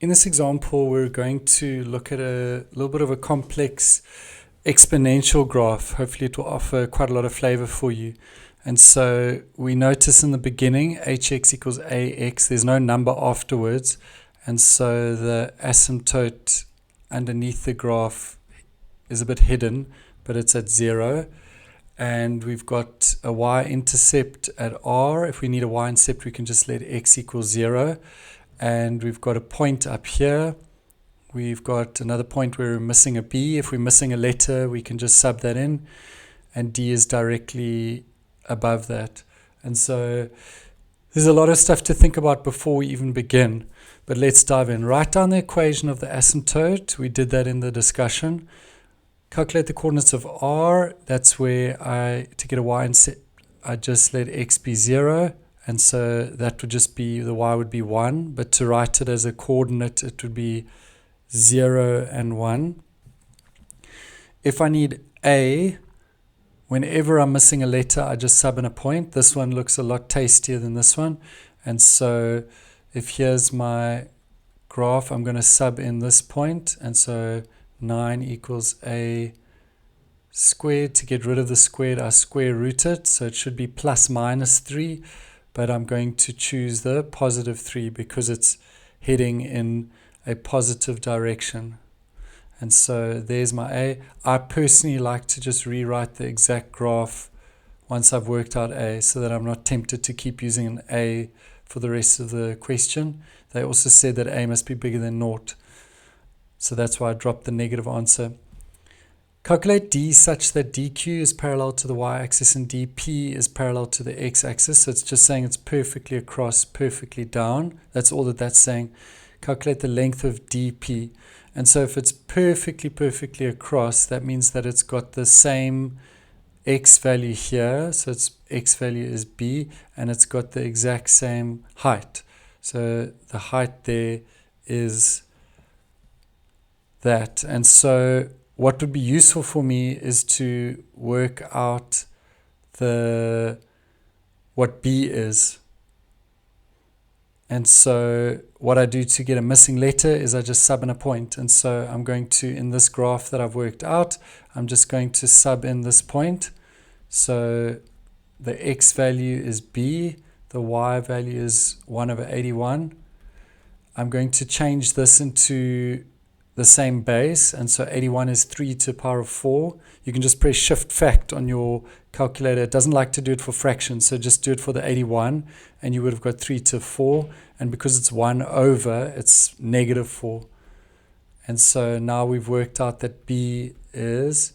In this example, we're going to look at a little bit of a complex exponential graph. Hopefully it will offer quite a lot of flavor for you. And so we notice in the beginning, hx equals ax, there's no number afterwards. And so the asymptote underneath the graph is a bit hidden, but it's at 0. And we've got a y-intercept at r. If we need a y-intercept, we can just let x equal 0. And we've got a point up here. We've got another point where we're missing a b. If we're missing a letter, we can just sub that in. And d is directly above that. And so there's a lot of stuff to think about before we even begin. But let's dive in. Write down the equation of the asymptote. We did that in the discussion. Calculate the coordinates of r. That's where to get a y-intercept, I just let x be 0. And so that would just be, the y would be 1. But to write it as a coordinate, it would be 0 and 1. If I need a, whenever I'm missing a letter, I just sub in a point. This one looks a lot tastier than this one. And so if here's my graph, I'm going to sub in this point. And so 9 equals a squared. To get rid of the squared, I square root it. So it should be plus minus 3. But I'm going to choose the positive 3 because it's heading in a positive direction. And so there's my a. I personally like to just rewrite the exact graph once I've worked out a, so that I'm not tempted to keep using an a for the rest of the question. They also said that a must be bigger than 0. So that's why I dropped the negative answer. Calculate d such that dq is parallel to the y-axis and dp is parallel to the x-axis. So it's just saying it's perfectly across, perfectly down. That's all that that's saying. Calculate the length of dp. And so if it's perfectly across, that means that it's got the same x value here. So its x value is b, and it's got the exact same height. So the height there is that. And so what would be useful for me is to work out what b is. And so what I do to get a missing letter is I just sub in a point. And so I'm going to, in this graph that I've worked out, I'm just going to sub in this point. So the x value is b, the y value is 1 over 81. I'm going to change this into the same base, and so 81 is 3 to the power of 4. You can just press shift fact on your calculator. It doesn't like to do it for fractions, so just do it for the 81, and you would have got 3 to 4, and because it's 1 over, it's negative 4. And so now we've worked out that b is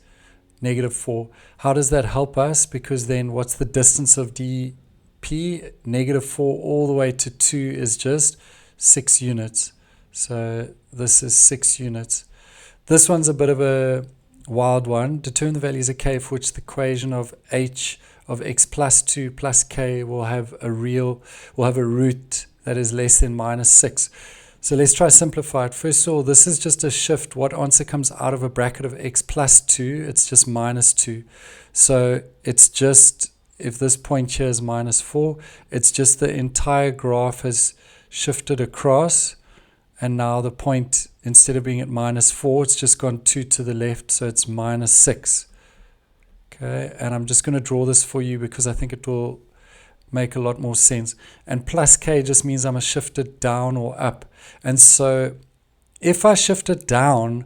negative 4. How does that help us? Because then what's the distance of dp? Negative 4 all the way to 2 is just 6 units. So this is 6 units. This one's a bit of a wild one. Determine the values of k for which the equation of h of x plus 2 plus k will have a root that is less than minus 6. So let's try to simplify it. First of all, this is just a shift. What answer comes out of a bracket of x plus 2? It's just minus 2. So it's just, if this point here is minus 4, it's just the entire graph has shifted across. And now the point, instead of being at minus 4, it's just gone 2 to the left, so it's minus 6. Okay, and I'm just going to draw this for you because I think it will make a lot more sense. And plus k just means I'm going to shift it down or up. And so if I shift it down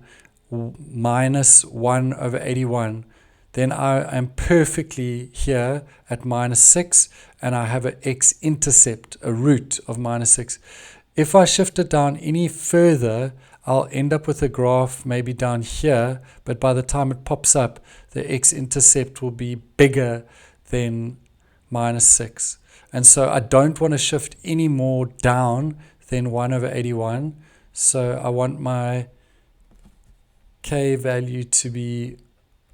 minus 1 over 81, then I am perfectly here at minus 6, and I have an x-intercept, a root of minus 6. If I shift it down any further, I'll end up with a graph maybe down here, but by the time it pops up, the x-intercept will be bigger than minus 6. And so I don't want to shift any more down than 1 over 81. So I want my k value to be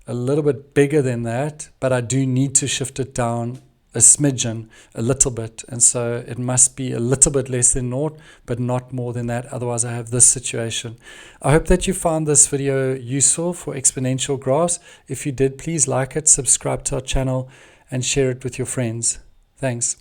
a little bit bigger than that, but I do need to shift it down a smidgen, a little bit, and so it must be a little bit less than 0, but not more than that, otherwise I have this situation. I hope that you found this video useful for exponential graphs. If you did, please like it, subscribe to our channel, and share it with your friends. Thanks.